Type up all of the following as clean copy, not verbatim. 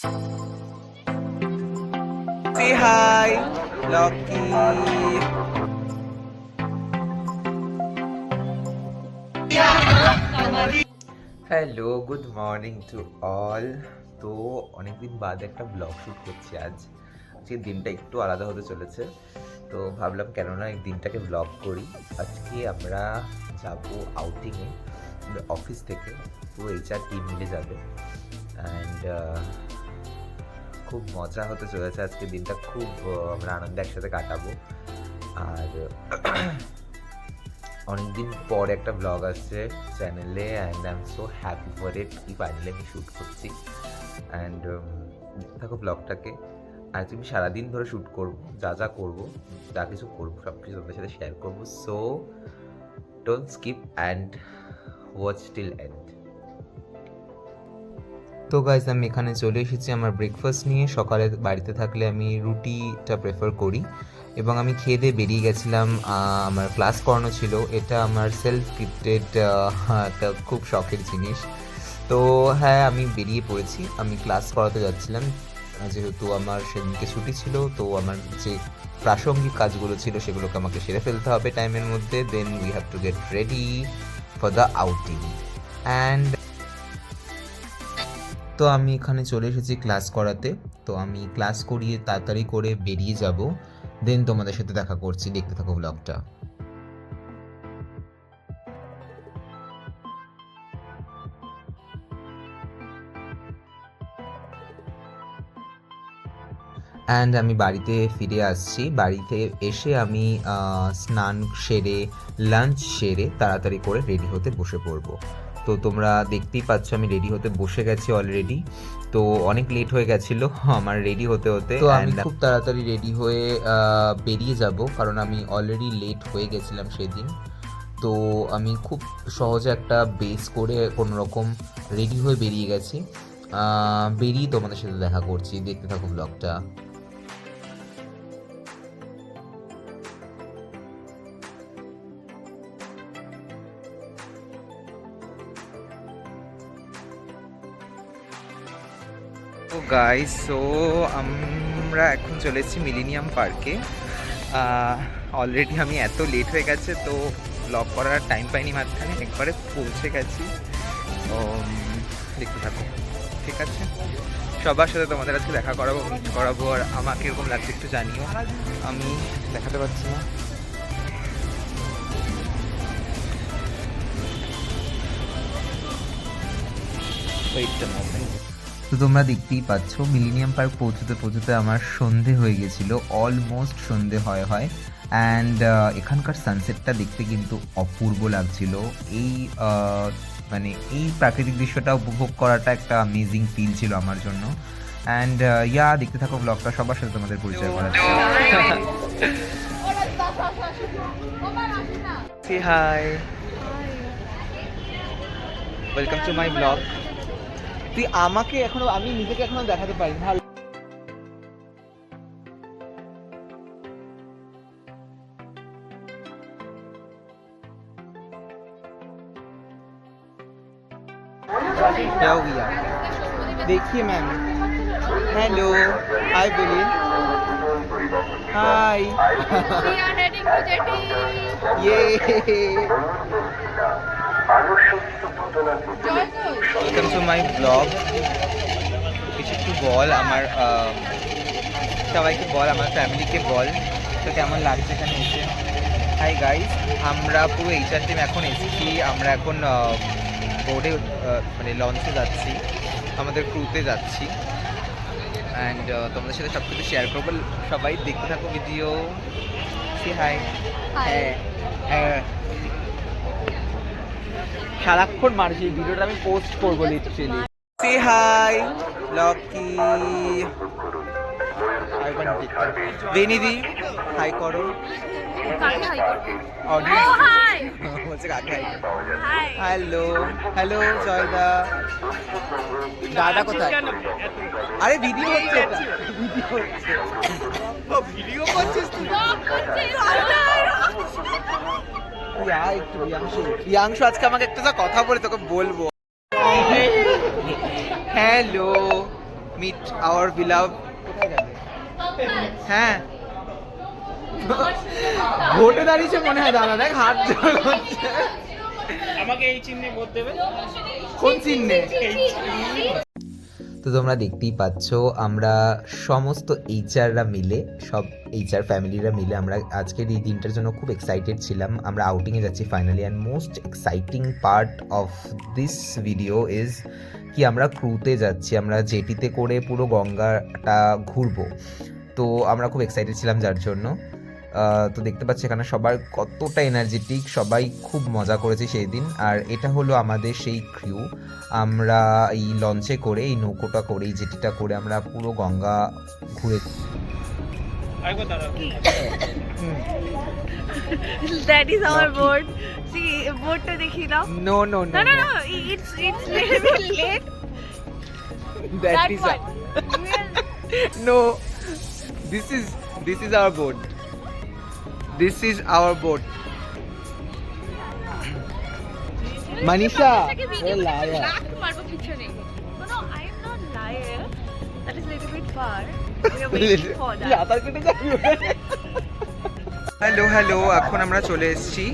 Say hi, Lucky. Hello, good morning to all. তো অনেকদিন বাদ একটা ব্লগ শ্যুট করছি আজ। আজকের দিনটা একটু আলাদা হতে চলেছে, তো ভাবলাম কেননা এই দিনটাকে ব্লগ করি। আজকে আমরা যাব আউটিংয়ে অফিস থেকে, পুরো HR টিম মিলে যাবে। অ্যান্ড খুব মজা হতে চলেছে আজকের দিনটা, খুব আমরা আনন্দে একসাথে কাটাবো। আর অনেকদিন পর একটা ব্লগ আসছে চ্যানেলে, and I am so happy for it কি ফাইনালি আমি শ্যুট করছি। অ্যান্ড দেখো ব্লগটাকে, আর আমি সারাদিন ধরে শ্যুট করবো, যা করবো, যা কিছু করবো সব কিছু তোমাদের সাথে শেয়ার করবো। So don't skip and watch till and. তো গাইজ, আমি এখানে চলে এসেছি আমার ব্রেকফাস্ট নিয়ে। সকালে বাড়িতে থাকলে আমি রুটিটা প্রেফার করি, এবং আমি খেয়ে দিয়ে বেরিয়ে গেছিলাম। আমার ক্লাস করানো ছিল, এটা আমার সেলফ গিফটেড একটা খুব শখের জিনিস। তো হ্যাঁ, আমি বেরিয়ে পড়েছি, আমি ক্লাস করাতে যাচ্ছিলাম। যেহেতু আমার সেদিনকে ছুটি ছিল, তো আমার যে প্রাসঙ্গিক কাজগুলো ছিল সেগুলোকে আমাকে সেরে ফেলতে হবে টাইমের মধ্যে। Then we have to get ready for the outing. And তো আমি এখানে চলে এসেছি ক্লাস করাতে। তো আমি ক্লাস করিয়ে তাড়াতাড়ি করে বেরিয়ে যাব, দেন তোমাদের সাথে দেখা করছি, দেখতে থাকো ব্লগটা। অ্যান্ড আমি বাড়িতে ফিরে আসছি। বাড়িতে এসে আমি স্নান সেরে, লাঞ্চ সেরে তাড়াতাড়ি করে রেডি হতে বসে পড়বো। তো তোমরা দেখতেই পাচ্ছ আমি রেডি হতে বসে গেছি অলরেডি। তো অনেক লেট হয়ে গেছিলো আমার রেডি হতে হতে। তো আমি খুব তাড়াতাড়ি রেডি হয়ে বেরিয়ে যাব, কারণ আমি অলরেডি লেট হয়ে গেছিলাম সেদিন। তো আমি খুব সহজে একটা বেস করে কোনো রকম রেডি হয়ে বেরিয়ে গেছি। বেরিয়ে তোমাদের সাথে দেখা করছি, দেখতে থাকো ব্লগটা। তো গাইস, সো আমরা এখন চলে এসেছি মিলেনিয়াম পার্কে। অলরেডি আমি এত লেট হয়ে গেছে, তো ব্লগ করার টাইম পাইনি মাঝখানে, একবারে পৌঁছে গেছি। দেখতে থাকো, ঠিক আছে? সবার সাথে তোমাদের আজকে দেখা করাবো, আর আমাকে এরকম লাগছে একটু জানিও। আমি দেখাতে পারছি না। তো তোমরা দেখতেই পাচ্ছ মিলেনিয়াম পার্ক পৌঁছতে পৌঁছতে আমার সন্ধে হয়ে গেছিলো, অলমোস্ট সন্ধে হয়। অ্যান্ড এখানকার সানসেটটা দেখতে কিন্তু অপূর্ব লাগছিল। এই মানে এই প্রাকৃতিক দৃশ্যটা উপভোগ করাটা একটা অ্যামেজিং ফিল ছিল আমার জন্য। অ্যান্ড দেখতে থাকো ব্লগটা, সবার সাথে তোমাদের পরিচয় করাচ্ছি। Say hi. Welcome to my blog. তুই আমাকে এখনো, আমি নিজেকে এখনো দেখাতে পারি ভালো। देखिए मैम, हेलो, हाय बोलिए। हाय, ये ওয়েলকাম টু মাই ব্লগ। কিছু একটু বল আমার সবাইকে বল, আমার ফ্যামিলিকে বল, তো কেমন লাগছে এখানে এসে। হাই গাইস, আমরা পুরো HR টিম এখন এসেছি। আমরা এখন বোর্ডে মানে লঞ্চে যাচ্ছি, আমাদের ক্রুতে যাচ্ছি। অ্যান্ড তোমাদের সাথে সব কিছু শেয়ার করবো, সবাই দেখতে থাকো ভিডিও। সে হাই। হ্যাঁ, সারাক্ষণ মারছি, এই ভিডিওটা আমি পোস্ট করবো লিটারালি। সে হাই লকি। বেনিদি হাই করো। হ্যালো হ্যালো জয়দা। দাদা কোথায়? আরে ভিডিও হচ্ছে, ভিডিও করছিস তুই? একটু রিয়াংশু আজকে আমাকে একটা কথা বলে তোকে বলবো। Hello meet our beloved. হ্যাঁ ভোটে দাঁড়িয়েছে মনে হয় দাদা, দেখ হাত জোড় করছে। আমাকে এই চিহ্নে ভোট দেবে। কোন চিহ্নে? তো তোমরা দেখতেই পাচ্ছ আমরা সমস্ত এইচআররা মিলে, সব এইচআর ফ্যামিলিরা মিলে আমরা আজকের এই দিনটার জন্য খুব এক্সাইটেড ছিলাম। আমরা আউটিংয়ে যাচ্ছি finally, and most exciting part of this video is কি আমরা ক্রুতে যাচ্ছি, আমরা জেটিতে করে পুরো গঙ্গাটা ঘুরবো। তো আমরা খুব এক্সাইটেড ছিলাম যার জন্য। তো দেখতে পাচ্ছি এখানে সবার কতটা এনার্জেটিক, সবাই খুব মজা করেছে সেই দিন। আর এটা হলো আমাদের সেই ক্রিউ, আমরা এই লঞ্চে করে, এই নৌকোটা করে, এই জেটিটা করে আমরা পুরো গঙ্গা ঘুরে। That is our boat. See, boat to dekhi now. No, no, no, No, no, no. It's little bit late. That is one. no. This is our boat. This is our boat. Manisha, you're a liar. No, no, I am not liar. That is little bit far. We are waiting for that. Hello hello, এখন আমরা চলে এসেছি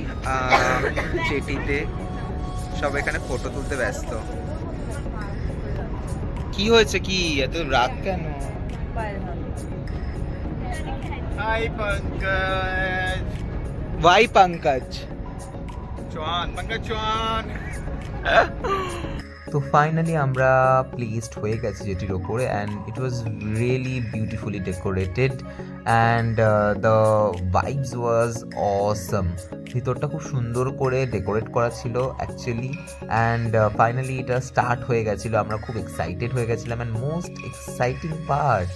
জেটিতে। সব এখানে photo তুলতে ব্যস্ত। কি হয়েছে, কি এত রাগ কেন? Hi Pankaj. Why Pankaj? Chauhan, Pankaj Chauhan. তো ফাইনালি আমরা প্লেসড হয়ে গেছি যেটির ওপরে, and it was really beautifully decorated, and the vibes was awesome. ভিতরটা খুব সুন্দর করে ডেকোরেট করা ছিল অ্যাকচুয়ালি, অ্যান্ড ফাইনালি এটা স্টার্ট হয়ে গেছিলো। আমরা খুব এক্সাইটেড হয়ে গেছিলাম, অ্যান্ড মোস্ট এক্সাইটিং পার্ট,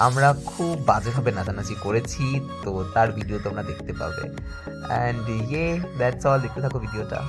আমরা খুব বাজেভাবে নাচানাচি করেছি, তো তার ভিডিও তোমরা দেখতে পাবে। অ্যান্ড দ্যাটস অল, দেখতে থাকো ভিডিওটা।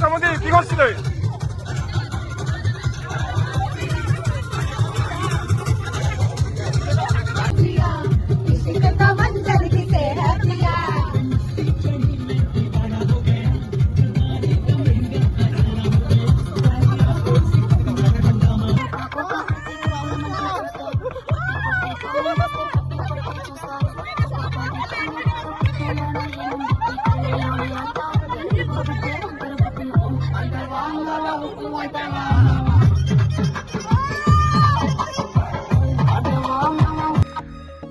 আমাদের কি করছিল?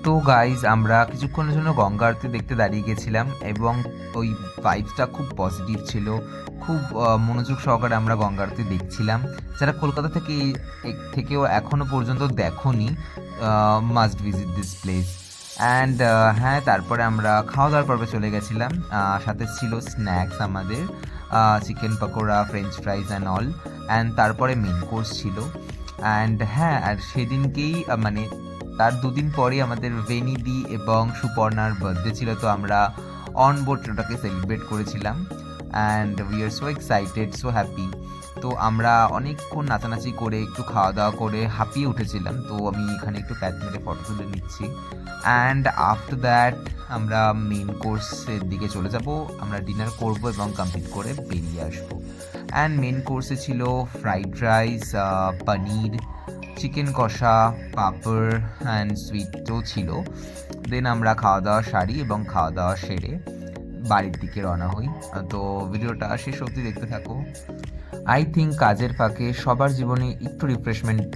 তো গাইজ আমরা কিছুক্ষণের জন্য গঙ্গা আরতি দেখতে দাঁড়িয়ে গেছিলাম, এবং ওই ভাইবসটা খুব পজিটিভ ছিল, খুব মনোযোগ সহকারে আমরা গঙ্গা আরতি দেখছিলাম। যারা কলকাতা থেকেও এখনও পর্যন্ত দেখোনি, must visit this place. And হ্যাঁ, তারপরে আমরা খাওয়া দাওয়ার পর্বে চলে গেছিলাম। সাথে ছিল স্ন্যাক্স আমাদের, chicken pakora, French ফ্রাইজ and all, and তারপরে মেন কোর্স ছিল। অ্যান্ড হ্যাঁ, আর সেদিনকেই মানে তার দুদিন পরেই আমাদের ভেনিদি এবং সুপর্ণার বার্থডে ছিল, তো আমরা অন বোর্ড ওটাকে সেলিব্রেট করেছিলাম, and we are so excited, so happy. তো আমরা অনেকক্ষণ নাচানাচি করে, একটু খাওয়া দাওয়া করে হাঁপিয়ে উঠেছিলাম। তো আমি এখানে একটু ক্যাচ মেরে ফটো তুলে নিচ্ছি, অ্যান্ড আফটার দ্যাট আমরা মেন কোর্সের দিকে চলে যাব। আমরা ডিনার করব এবং কমপ্লিট করে বেরিয়ে আসবো। অ্যান্ড মেন কোর্সে ছিল ফ্রাইড রাইস, পনির, চিকেন কষা, পাঁপড় অ্যান্ড সুইটও ছিল। দেন আমরা খাওয়া দাওয়া সারি এবং খাওয়া দাওয়া সেরে বাড়ির দিকে রওনা হই। তো ভিডিওটা শেষ অবধি দেখতে থাকো। আই থিঙ্ক কাজের ফাঁকে সবার জীবনে একটু রিফ্রেশমেন্ট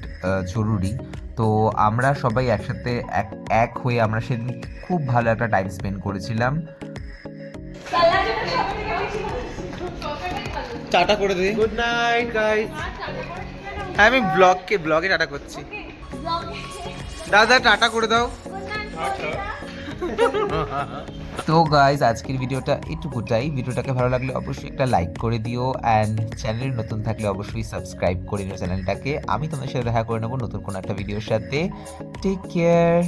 জরুরি। তো আমরা সবাই একসাথে এক হয়ে আমরা সেদিন খুব ভালো একটা টাইম স্পেন্ড করেছিলাম। টাটা করে দে। Good night guys. আমি ব্লগে টাটা করছি। দাদা টাটা করে দাও। তো গাইজ আজকের ভিডিওটা এটুকুটাই। ভিডিওটাকে ভালো লাগলে অবশ্যই একটা লাইক করে দিও, অ্যান্ড চ্যানেলে নতুন থাকলে অবশ্যই সাবস্ক্রাইব করে নিও চ্যানেলটাকে। আমি তোমাদের সাথে দেখা করে নেবো নতুন কোনো একটা ভিডিওর সাথে। Take care.